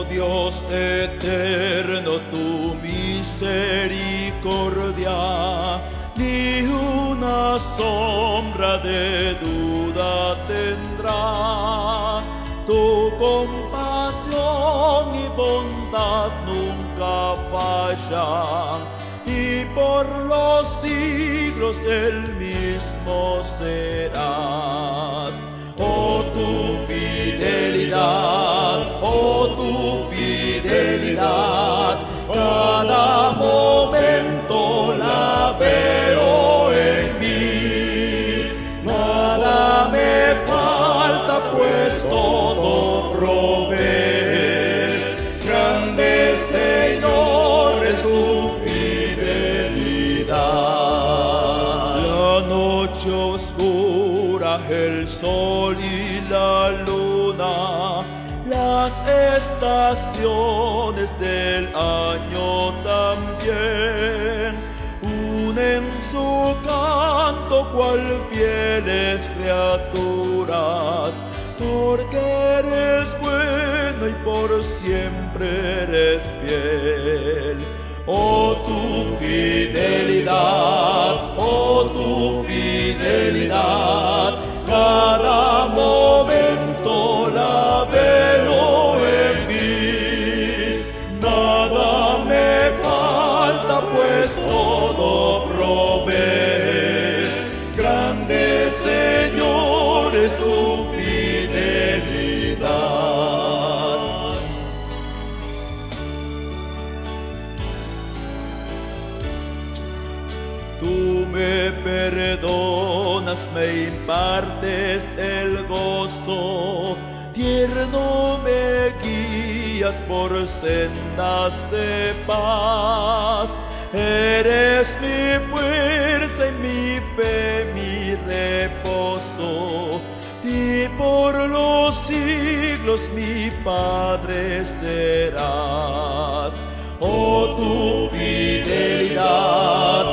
Dios eterno, tu misericordia ni una sombra de duda tendrá. Tu compasión y bondad nunca fallan, y por los siglos el mismo serás. Oh tu fidelidad, cada momento la veo en mí. Nada me falta, pues todo provees. Grande Señor es tu fidelidad. La noche oscura, el sol y la luna, las estaciones del año también unen su canto cual fieles criaturas, porque eres bueno y por siempre eres fiel. Oh tu fidelidad, cada momento la veo en mí. Nada me falta, pues todo provees. Grande Señor es tu fidelidad. Tú me perdonas, me impartes el gozo, tierno me guías por sendas de paz. Eres mi fuerza y mi fe, mi reposo, y por los siglos mi Padre serás. Oh tu fidelidad,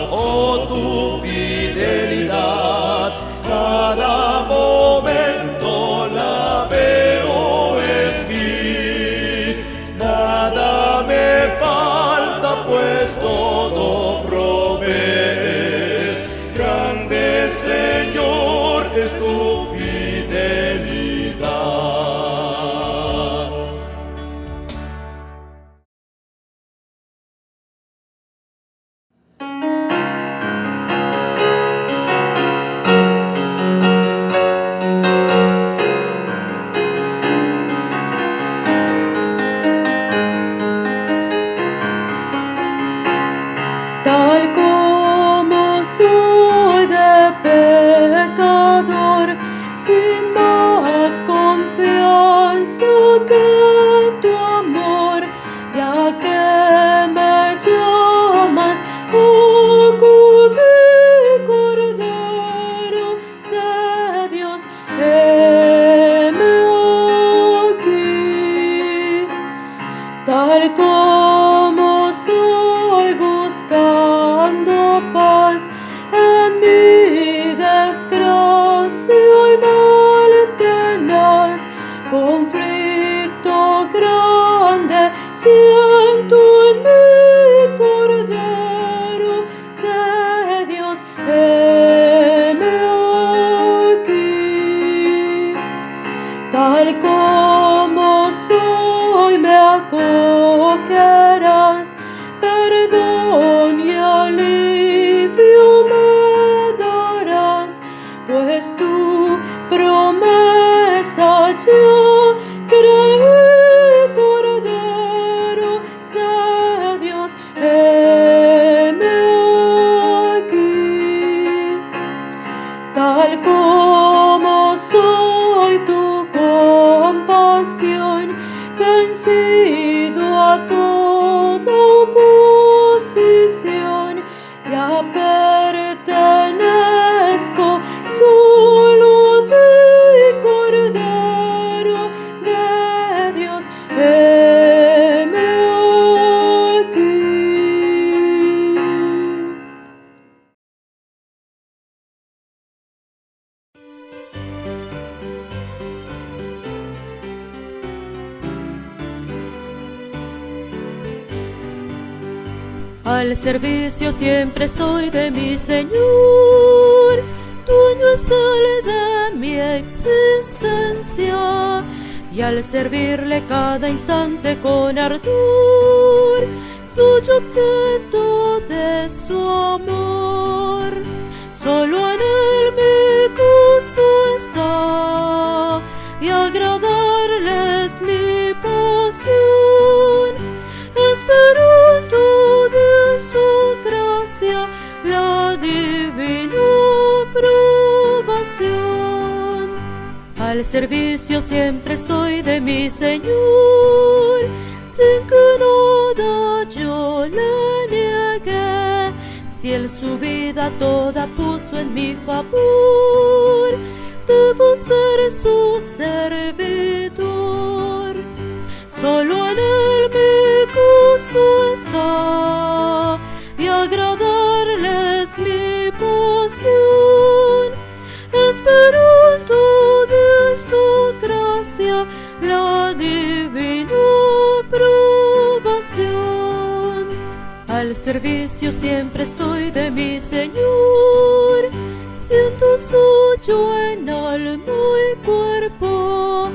cada momento la veo en mí. Nada me falta, pues todo provees. Grande Señor es tu fidelidad. Tal como soy de pecador, sin más confianza que tu amor, ya que me llamas, acudí, Cordero de Dios, heme aquí. Tal como soy, buscando paz en mi desgracia y mal tenaz, conflicto grande siento en mi, Cordero de Dios, heme aquí. Tal como soy, me acogerás, perdón y alivio me darás, pues tu promesa yo creí, Cordero de Dios, heme aquí. Tal como soy, tu compasión vencido a toda oposición, ya pertenezco solo a ti, Cordero de Dios, heme aquí. Al servicio siempre estoy de mi Señor, tuyo es el de mi existencia, y al servirle cada instante con ardor, soy objeto de su amor. Solo en él mi gozo está, y agradarle es mi pasión, esperando de su gracia la divina aprobación. Al servicio siempre estoy de mi Señor, sin que nada yo le niegue. Si él su vida toda puso en mi favor, debo ser su servidor. Solo en él mi gozo está, y agradarle es mi pasión, esperando de su gracia la divina aprobación. Al servicio siempre estoy de mi Señor, siendo suyo en alma y cuerpo,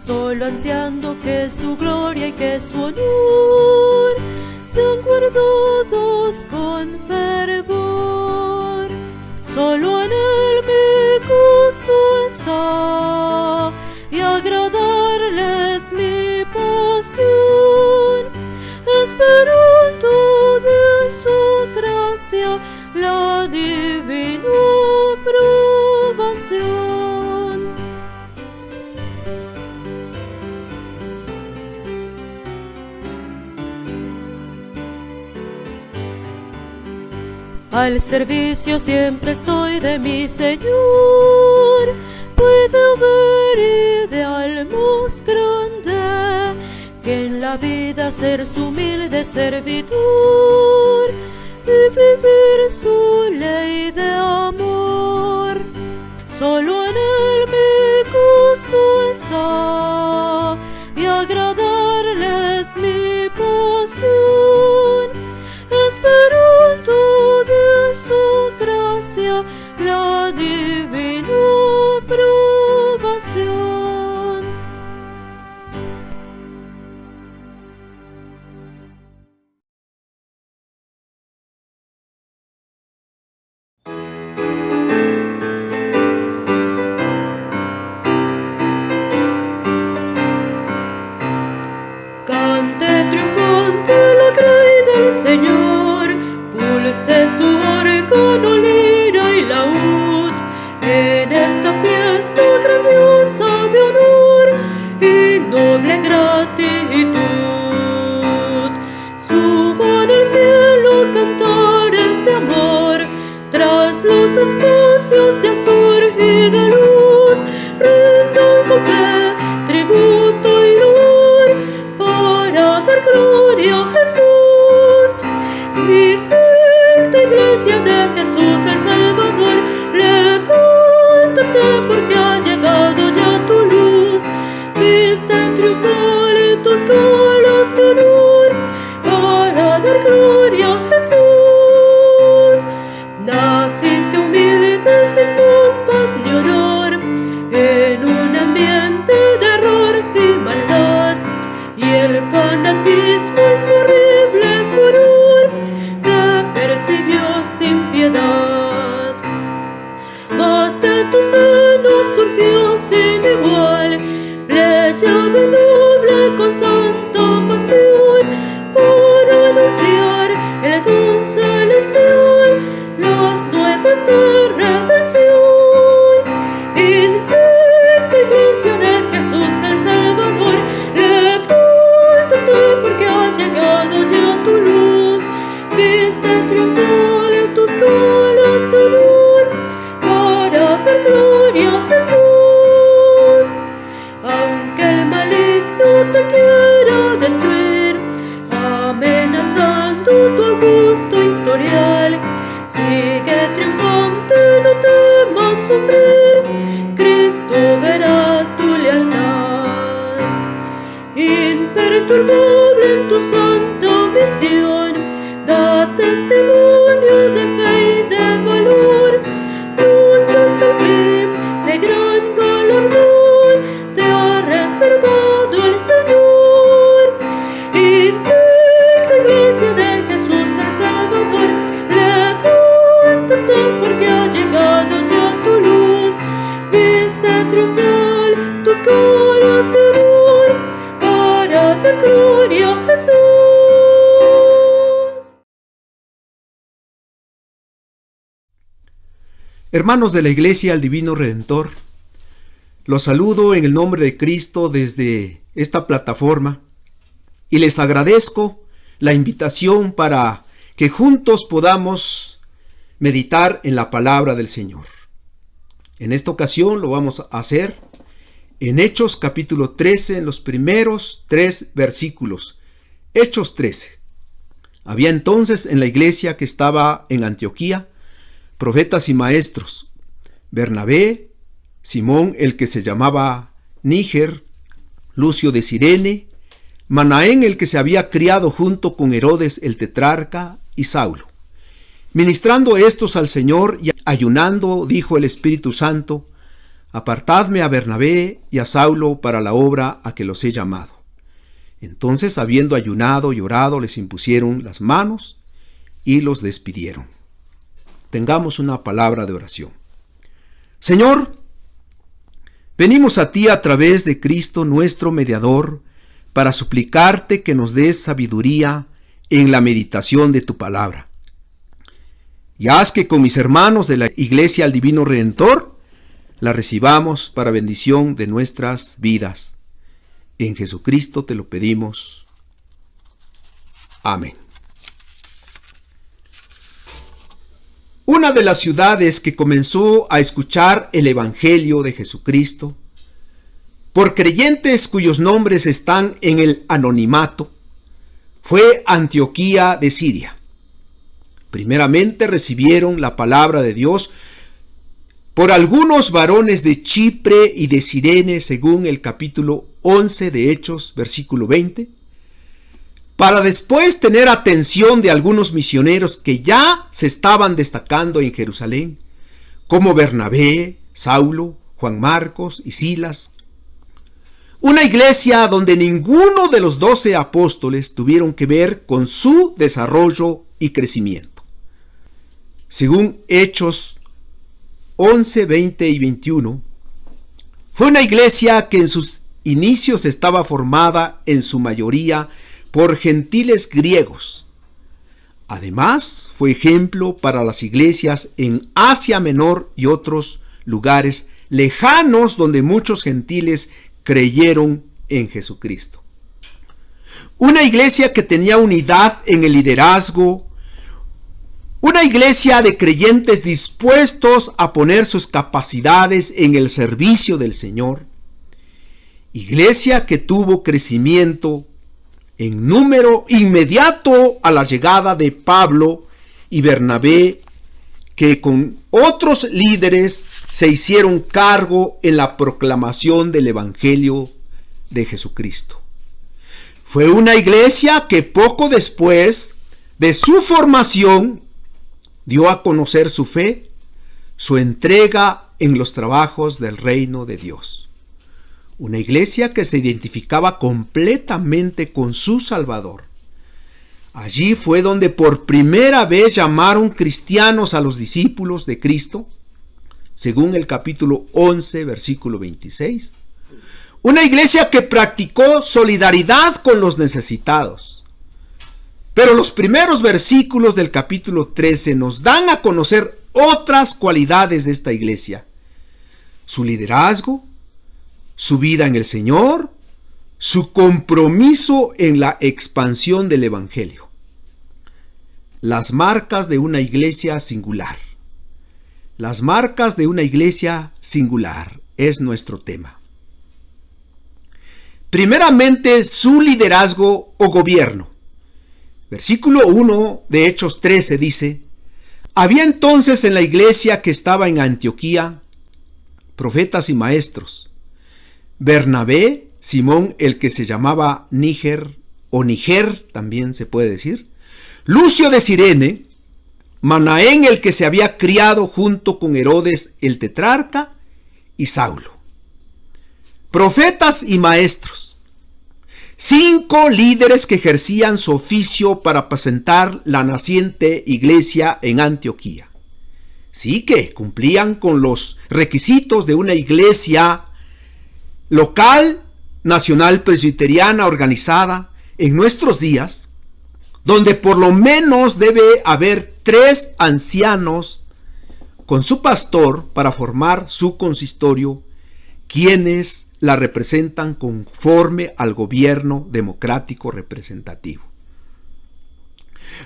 solo ansiando que su gloria y que su honor sean guardados con fervor. Solo en él mi gozo está, y agradarle es mi pasión, esperando de su gracia la divina aprobación. Al servicio siempre estoy de mi Señor, puede haber ideal más grande que en la vida ser su humilde servidor y vivir su ley de amor. Solo en él mi gozo está, y agradarle es mi pasión, esperando de su gracia la divina aprobación. Cante triunfante la grey del Señor, pulse su órgano, lira y laúd en esta fiesta grandiosa de honor y noble gratitud. Suban al cielo cantares de amor, tras los espacios de azur y de luz, rindan con fe, tributo y loor, para dar gloria a Jesús. Infecta iglesia de Jesús el Salvador, levántate porque ha llegado ya tu luz. Viste triunfal tus galas de honor, para dar gloria a Jesús. Naciste humilde sin pompas ni honor, en un ambiente de error y maldad, y el fanatismo en su horrible furor te persiguió sin piedad. Mas de tu seno surgió sin igual pléyade noble con santa pasión, para anunciar el don celestial, las nuevas de redención. Infecta iglesia de Jesús el Salvador, levántate porque ha llegado ya tu luz. Viste triunfal tus galas de honor, para dar gloria a Jesús. Aunque el maligno te quiera destruir, amenazando tu augusto historial, sigue triunfante, no temas sufrir, Cristo verá tu lealtad. Imperturbable en tu santa misión, date Hermanos de la Iglesia al Divino Redentor, los saludo en el nombre de Cristo desde esta plataforma y les agradezco la invitación para que juntos podamos meditar en la palabra del Señor. En esta ocasión lo vamos a hacer en Hechos capítulo 13, en los primeros 3 versículos. Hechos 13. Había entonces en la iglesia que estaba en Antioquía profetas y maestros: Bernabé, Simón el que se llamaba Níger, Lucio de Cirene, Manaén el que se había criado junto con Herodes el tetrarca, y Saulo. Ministrando estos al Señor y ayunando, dijo el Espíritu Santo: apartadme a Bernabé y a Saulo para la obra a que los he llamado. Entonces, habiendo ayunado y orado, les impusieron las manos y los despidieron. Tengamos una palabra de oración. Señor, venimos a ti a través de Cristo nuestro mediador para suplicarte que nos des sabiduría en la meditación de tu palabra. Y haz que con mis hermanos de la Iglesia al Divino Redentor la recibamos para bendición de nuestras vidas. En Jesucristo te lo pedimos. Amén. Una de las ciudades que comenzó a escuchar el Evangelio de Jesucristo, por creyentes cuyos nombres están en el anonimato, fue Antioquía de Siria. Primeramente recibieron la palabra de Dios por algunos varones de Chipre y de Cirene, según el capítulo 11 de Hechos, versículo 20, para después tener atención de algunos misioneros que ya se estaban destacando en Jerusalén, como Bernabé, Saulo, Juan Marcos y Silas. Una iglesia donde ninguno de los 12 apóstoles tuvieron que ver con su desarrollo y crecimiento. Según Hechos 11, 20 y 21, fue una iglesia que en sus inicios estaba formada en su mayoría por gentiles griegos. Además, fue ejemplo para las iglesias en Asia Menor y otros lugares lejanos donde muchos gentiles creyeron en Jesucristo. Una iglesia que tenía unidad en el liderazgo, una iglesia de creyentes dispuestos a poner sus capacidades en el servicio del Señor. Iglesia que tuvo crecimiento en número inmediato a la llegada de Pablo y Bernabé, que con otros líderes se hicieron cargo en la proclamación del Evangelio de Jesucristo. Fue una iglesia que poco después de su formación dio a conocer su fe, su entrega en los trabajos del reino de Dios. Una iglesia que se identificaba completamente con su Salvador. Allí fue donde por primera vez llamaron cristianos a los discípulos de Cristo, según el capítulo 11, versículo 26. Una iglesia que practicó solidaridad con los necesitados. Pero los primeros versículos del capítulo 13 nos dan a conocer otras cualidades de esta iglesia: su liderazgo, su vida en el Señor, su compromiso en la expansión del Evangelio. Las marcas de una iglesia singular. Las marcas de una iglesia singular es nuestro tema. Primeramente, su liderazgo o gobierno. Versículo 1 de Hechos 13 dice: había entonces en la iglesia que estaba en Antioquía profetas y maestros: Bernabé, Simón el que se llamaba Níger, o Niger también se puede decir, Lucio de Cirene, Manaén el que se había criado junto con Herodes el tetrarca, y Saulo. Profetas y maestros. 5 líderes que ejercían su oficio para apacentar la naciente iglesia en Antioquía. Sí que cumplían con los requisitos de una iglesia local, nacional presbiteriana organizada en nuestros días, donde por lo menos debe haber 3 ancianos con su pastor para formar su consistorio, quienes la representan conforme al gobierno democrático representativo.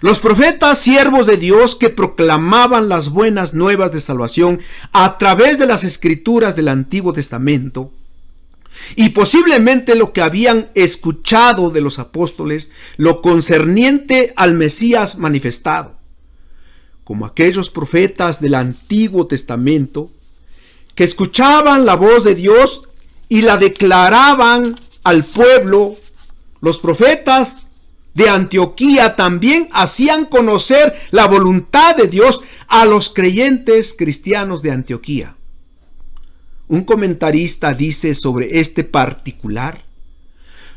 Los profetas, siervos de Dios que proclamaban las buenas nuevas de salvación a través de las escrituras del Antiguo Testamento, y posiblemente lo que habían escuchado de los apóstoles, lo concerniente al Mesías manifestado, como aquellos profetas del Antiguo Testamento, que escuchaban la voz de Dios y la declaraban al pueblo. Los profetas de Antioquía también hacían conocer la voluntad de Dios a los creyentes cristianos de Antioquía. Un comentarista dice sobre este particular: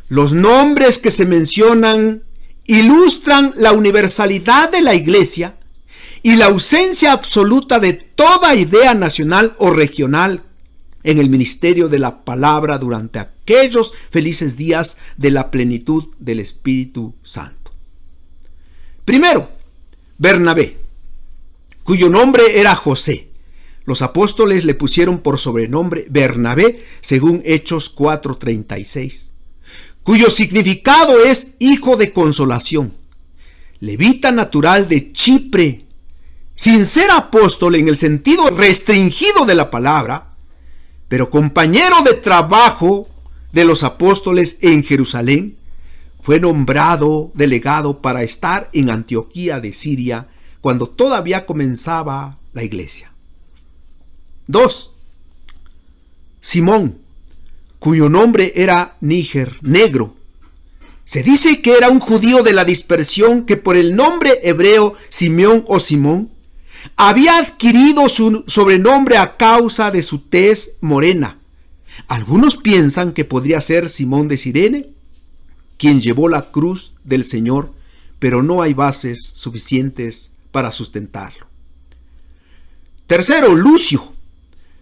los nombres que se mencionan ilustran la universalidad de la iglesia y la ausencia absoluta de toda idea nacional o regional en el ministerio de la palabra durante aquellos felices días de la plenitud del Espíritu Santo. Primero, Bernabé, cuyo nombre era José. Los apóstoles le pusieron por sobrenombre Bernabé, según Hechos 4:36, cuyo significado es hijo de consolación. Levita natural de Chipre, sin ser apóstol en el sentido restringido de la palabra, pero compañero de trabajo de los apóstoles en Jerusalén, fue nombrado delegado para estar en Antioquía de Siria cuando todavía comenzaba la iglesia. 2. Simón, cuyo nombre era Níger, negro. Se dice que era un judío de la dispersión que por el nombre hebreo Simeón o Simón había adquirido su sobrenombre a causa de su tez morena. Algunos piensan que podría ser Simón de Cirene, quien llevó la cruz del Señor, pero no hay bases suficientes para sustentarlo. Tercero, Lucio,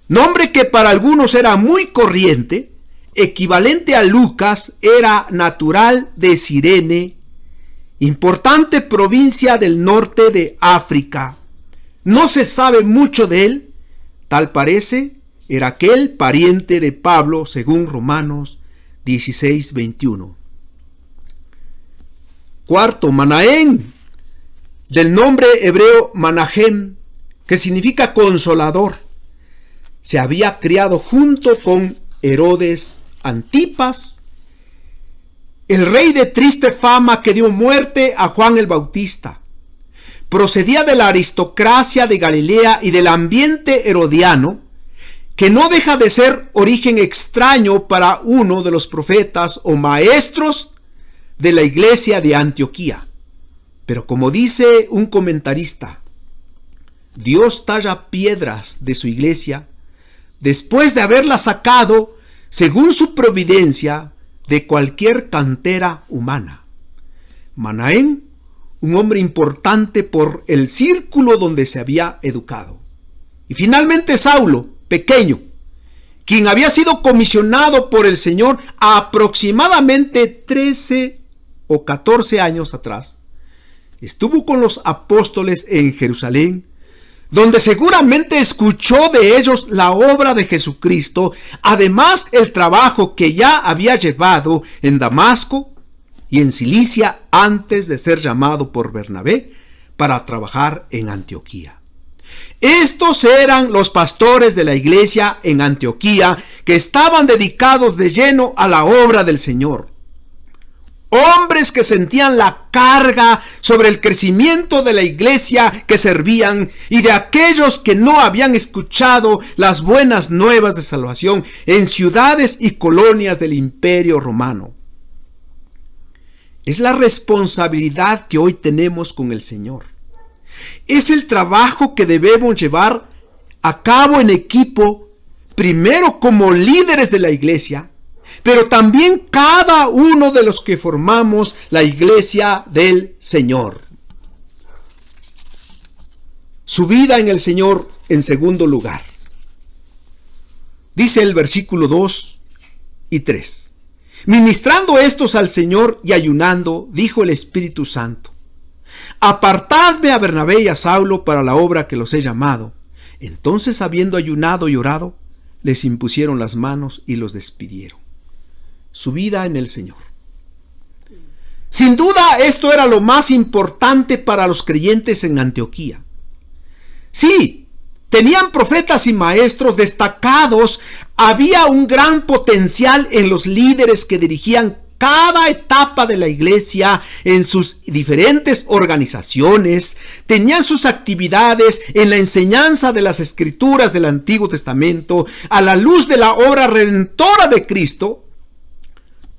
nombre que para algunos era muy corriente, equivalente a Lucas, era natural de Cirene, importante provincia del norte de África. No se sabe mucho de él, tal parece era aquel pariente de Pablo según Romanos 16:21. Cuarto, Manaén, del nombre hebreo Manahem, que significa consolador. Se había criado junto con Herodes Antipas, el rey de triste fama que dio muerte a Juan el Bautista. Procedía de la aristocracia de Galilea y del ambiente herodiano, que no deja de ser origen extraño para uno de los profetas o maestros de la iglesia de Antioquía. Pero como dice un comentarista, Dios talla piedras de su iglesia después de haberla sacado, según su providencia, de cualquier cantera humana. Manaén, un hombre importante por el círculo donde se había educado. Y finalmente Saulo, pequeño, quien había sido comisionado por el Señor aproximadamente 13 o 14 años atrás, estuvo con los apóstoles en Jerusalén, donde seguramente escuchó de ellos la obra de Jesucristo, además el trabajo que ya había llevado en Damasco y en Cilicia antes de ser llamado por Bernabé para trabajar en Antioquía. Estos eran los pastores de la iglesia en Antioquía que estaban dedicados de lleno a la obra del Señor. Hombres que sentían la carga sobre el crecimiento de la iglesia que servían y de aquellos que no habían escuchado las buenas nuevas de salvación en ciudades y colonias del Imperio Romano. Es la responsabilidad que hoy tenemos con el Señor. Es el trabajo que debemos llevar a cabo en equipo, primero como líderes de la iglesia, pero también cada uno de los que formamos la iglesia del Señor. Su vida en el Señor en segundo lugar. Dice el versículo 2 y 3. Ministrando estos al Señor y ayunando, dijo el Espíritu Santo: apartadme a Bernabé y a Saulo para la obra que los he llamado. Entonces, habiendo ayunado y orado, les impusieron las manos y los despidieron. Su vida en el Señor. Sin duda, esto era lo más importante para los creyentes en Antioquía. Sí, tenían profetas y maestros destacados. Había un gran potencial en los líderes que dirigían cada etapa de la iglesia en sus diferentes organizaciones. Tenían sus actividades en la enseñanza de las escrituras del Antiguo Testamento a la luz de la obra redentora de Cristo.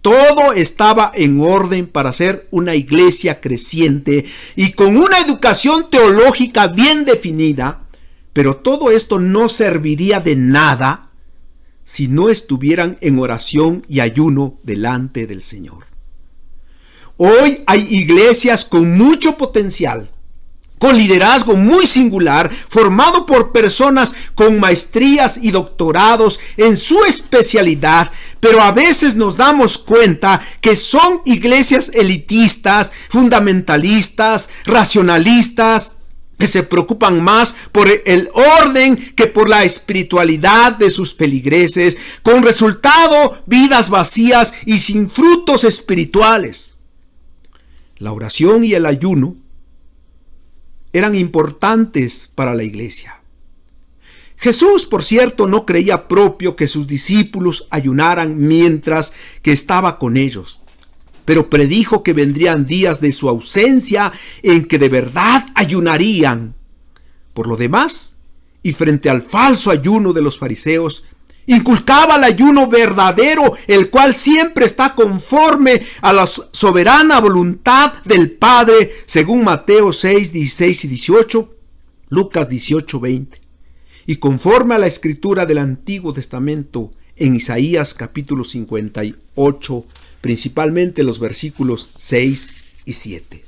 Todo estaba en orden para ser una iglesia creciente y con una educación teológica bien definida, pero todo esto no serviría de nada si no estuvieran en oración y ayuno delante del Señor. Hoy hay iglesias con mucho potencial, con liderazgo muy singular, formado por personas con maestrías y doctorados en su especialidad, pero a veces nos damos cuenta que son iglesias elitistas, fundamentalistas, racionalistas, que se preocupan más por el orden que por la espiritualidad de sus feligreses, con resultado vidas vacías y sin frutos espirituales. La oración y el ayuno eran importantes para la iglesia. Jesús, por cierto, no creía propio que sus discípulos ayunaran mientras que estaba con ellos, pero predijo que vendrían días de su ausencia en que de verdad ayunarían. Por lo demás, y frente al falso ayuno de los fariseos, inculcaba el ayuno verdadero, el cual siempre está conforme a la soberana voluntad del Padre, según Mateo 6, 16 y 18, Lucas 18, 20. Y conforme a la escritura del Antiguo Testamento en Isaías capítulo 58, principalmente los versículos 6 y 7.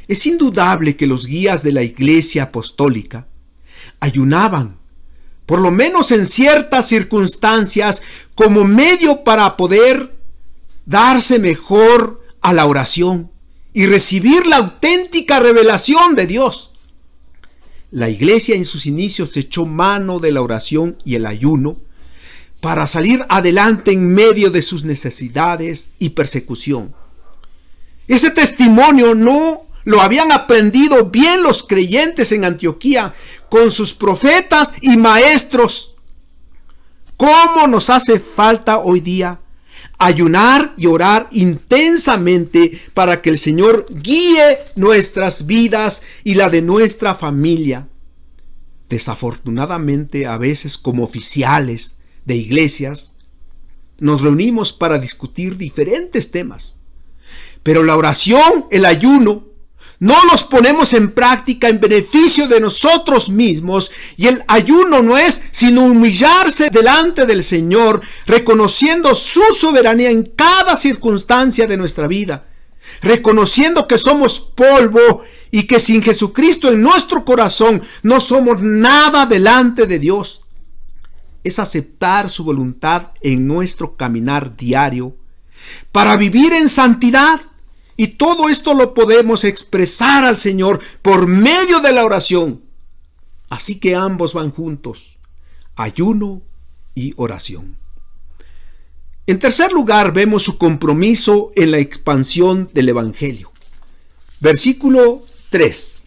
Es indudable que los guías de la Iglesia Apostólica ayunaban, por lo menos en ciertas circunstancias, como medio para poder darse mejor a la oración y recibir la auténtica revelación de Dios. La iglesia en sus inicios echó mano de la oración y el ayuno para salir adelante en medio de sus necesidades y persecución. Ese testimonio no lo habían aprendido bien los creyentes en Antioquía con sus profetas y maestros. ¿Cómo nos hace falta hoy día ayunar y orar intensamente para que el Señor guíe nuestras vidas y la de nuestra familia? Desafortunadamente, a veces como oficiales de iglesias, nos reunimos para discutir diferentes temas, pero la oración, el ayuno, no los ponemos en práctica en beneficio de nosotros mismos, y el ayuno no es sino humillarse delante del Señor, reconociendo su soberanía en cada circunstancia de nuestra vida, reconociendo que somos polvo y que sin Jesucristo en nuestro corazón no somos nada delante de Dios. Es aceptar su voluntad en nuestro caminar diario para vivir en santidad. Y todo esto lo podemos expresar al Señor por medio de la oración. Así que ambos van juntos, ayuno y oración. En tercer lugar, vemos su compromiso en la expansión del Evangelio. Versículo 3.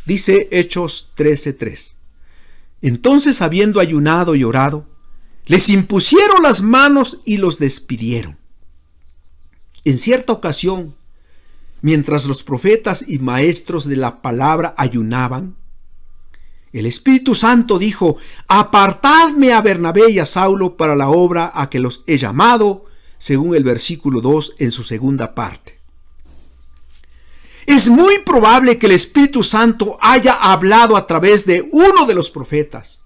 Dice Hechos 13:3. Entonces, habiendo ayunado y orado, les impusieron las manos y los despidieron. En cierta ocasión, mientras los profetas y maestros de la palabra ayunaban, el Espíritu Santo dijo: apartadme a Bernabé y a Saulo para la obra a que los he llamado, según el versículo 2 en su segunda parte. Es muy probable que el Espíritu Santo haya hablado a través de uno de los profetas,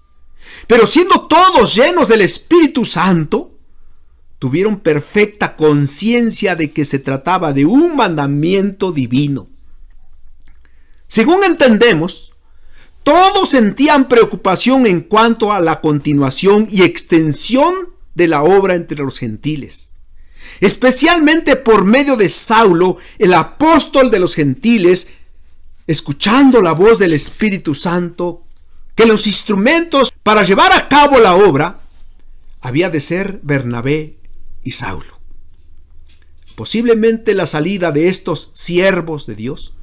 pero siendo todos llenos del Espíritu Santo, tuvieron perfecta conciencia de que se trataba de un mandamiento divino. Según entendemos, todos sentían preocupación en cuanto a la continuación y extensión de la obra entre los gentiles, especialmente por medio de Saulo, el apóstol de los gentiles, escuchando la voz del Espíritu Santo, que los instrumentos para llevar a cabo la obra había de ser Bernabé y Saulo. Posiblemente la salida de estos siervos de Dios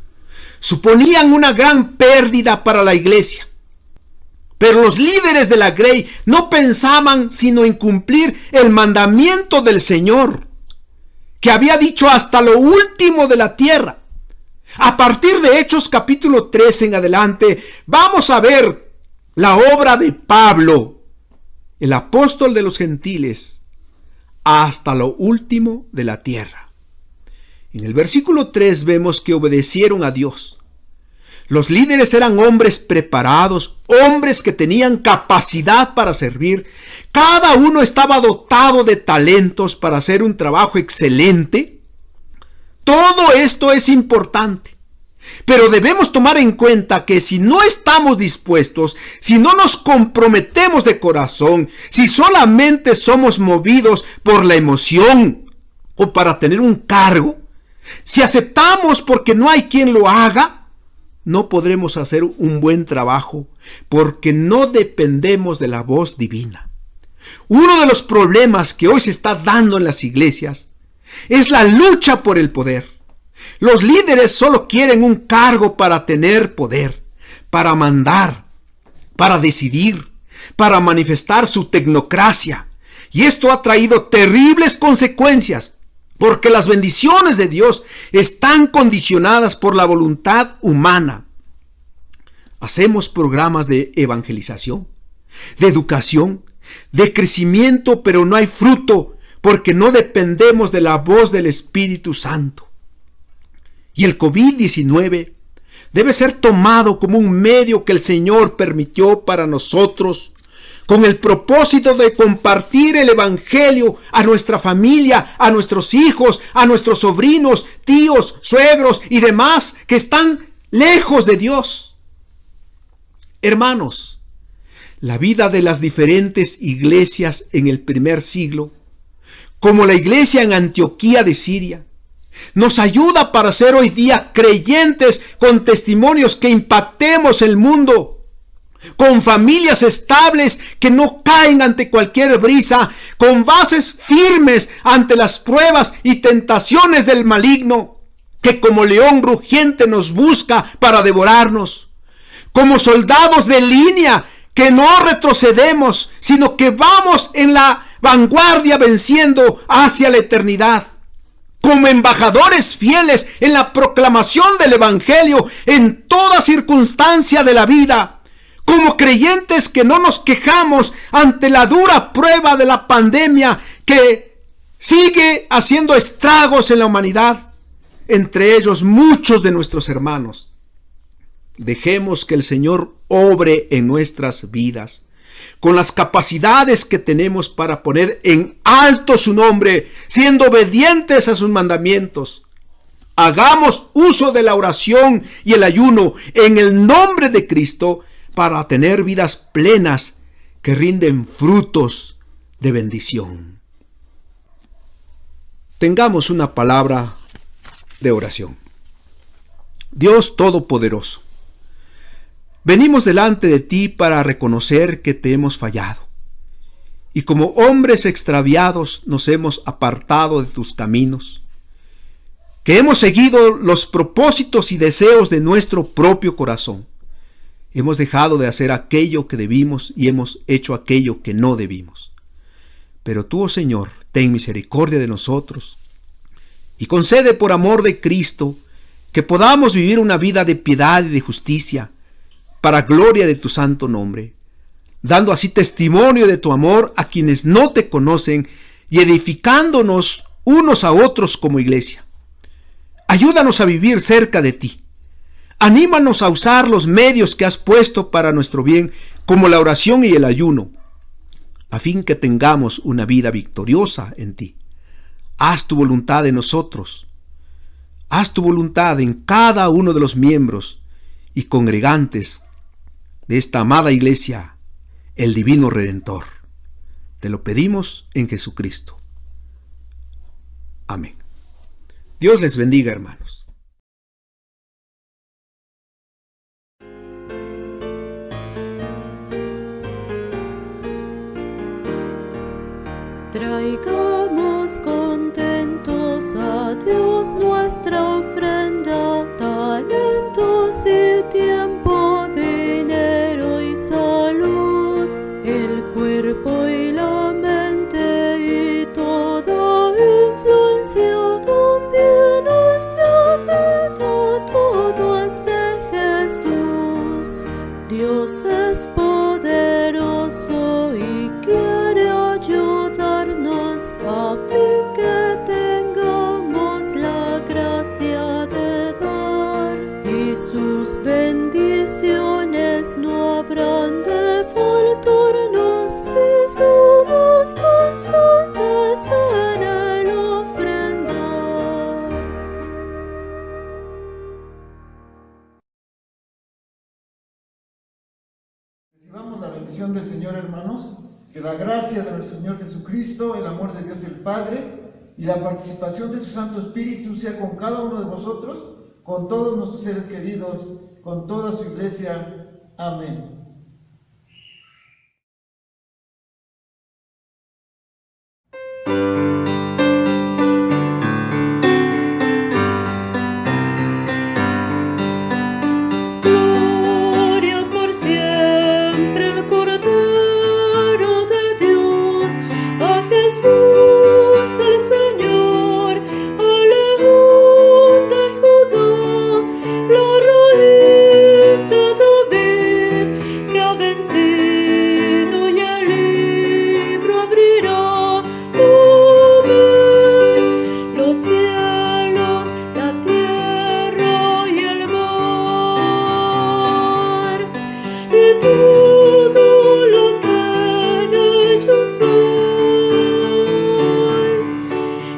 suponían una gran pérdida para la iglesia, pero los líderes de la Grey no pensaban sino en cumplir el mandamiento del Señor, que había dicho hasta lo último de la tierra. A partir de Hechos capítulo 3 en adelante, vamos a ver la obra de Pablo, el apóstol de los gentiles, hasta lo último de la tierra. En el versículo 3 vemos que obedecieron a Dios. Los líderes eran hombres preparados, hombres que tenían capacidad para servir. Cada uno estaba dotado de talentos para hacer un trabajo excelente. Todo esto es importante. Pero debemos tomar en cuenta que si no estamos dispuestos, si no nos comprometemos de corazón, si solamente somos movidos por la emoción o para tener un cargo, si aceptamos porque no hay quien lo haga, no podremos hacer un buen trabajo porque no dependemos de la voz divina. Uno de los problemas que hoy se está dando en las iglesias es la lucha por el poder. Los líderes solo quieren un cargo para tener poder, para mandar, para decidir, para manifestar su tecnocracia. Y esto ha traído terribles consecuencias, porque las bendiciones de Dios están condicionadas por la voluntad humana. Hacemos programas de evangelización, de educación, de crecimiento, pero no hay fruto, porque no dependemos de la voz del Espíritu Santo. Y el COVID-19 debe ser tomado como un medio que el Señor permitió para nosotros, con el propósito de compartir el Evangelio a nuestra familia, a nuestros hijos, a nuestros sobrinos, tíos, suegros y demás que están lejos de Dios. Hermanos, la vida de las diferentes iglesias en el primer siglo, como la iglesia en Antioquía de Siria, nos ayuda para ser hoy día creyentes con testimonios que impactemos el mundo, con familias estables que no caen ante cualquier brisa, con bases firmes ante las pruebas y tentaciones del maligno, que como león rugiente nos busca para devorarnos, como soldados de línea que no retrocedemos, sino que vamos en la vanguardia venciendo hacia la eternidad. Como embajadores fieles en la proclamación del Evangelio en toda circunstancia de la vida, como creyentes que no nos quejamos ante la dura prueba de la pandemia que sigue haciendo estragos en la humanidad, entre ellos muchos de nuestros hermanos. Dejemos que el Señor obre en nuestras vidas, con las capacidades que tenemos para poner en alto su nombre, siendo obedientes a sus mandamientos. Hagamos uso de la oración y el ayuno en el nombre de Cristo para tener vidas plenas que rinden frutos de bendición. Tengamos una palabra de oración. Dios Todopoderoso, venimos delante de ti para reconocer que te hemos fallado y como hombres extraviados nos hemos apartado de tus caminos, que hemos seguido los propósitos y deseos de nuestro propio corazón. Hemos dejado de hacer aquello que debimos y hemos hecho aquello que no debimos. Pero tú, oh Señor, ten misericordia de nosotros y concede por amor de Cristo que podamos vivir una vida de piedad y de justicia, para gloria de tu santo nombre, dando así testimonio de tu amor a quienes no te conocen y edificándonos unos a otros como iglesia. Ayúdanos a vivir cerca de ti. Anímanos a usar los medios que has puesto para nuestro bien, como la oración y el ayuno, a fin que tengamos una vida victoriosa en ti. Haz tu voluntad en nosotros. Haz tu voluntad en cada uno de los miembros y congregantes de esta amada iglesia, el Divino Redentor. Te lo pedimos en Jesucristo. Amén. Dios les bendiga, hermanos. Traigamos contentos a Dios nuestra ofrenda, talentos y tiempo, dinero y salud, el cuerpo y la mente y toda influencia, también nuestra vida, todo es de Jesús. Dios es poderoso y quiere ayudarnos a fin que tengamos la gracia de dar, y sus bendiciones no habrán de faltarnos si somos constantes en el ofrendar. Recibamos la bendición del Señor, hermanos. Que la gracia de nuestro Señor Jesucristo, el amor de Dios el Padre y la participación de su Santo Espíritu sea con cada uno de vosotros, con todos nuestros seres queridos, con toda su iglesia. Amén. Gloria por siempre al Cordero de Dios, a Jesús el Señor, al León de Judá, la raíz de David, que ha vencido y el libro abrirá. Amén. Los cielos, la tierra y el mar, y todo lo que en ellos hay,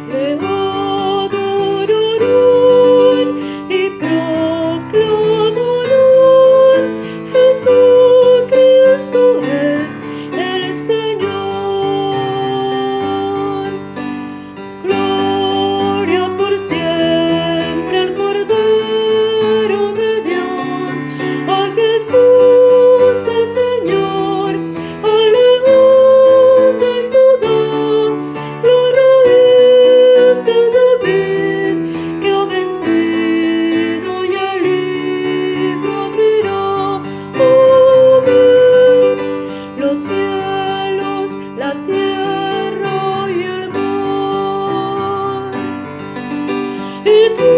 le adorarán y proclamarán: Jesucristo es el Señor. Gloria por siempre al Cordero de Dios, a Jesús el Señor, al León de Judá, la raíz de David, que ha vencido y el libro abrirá. Amén. Los cielos, la tierra y el mar, y tú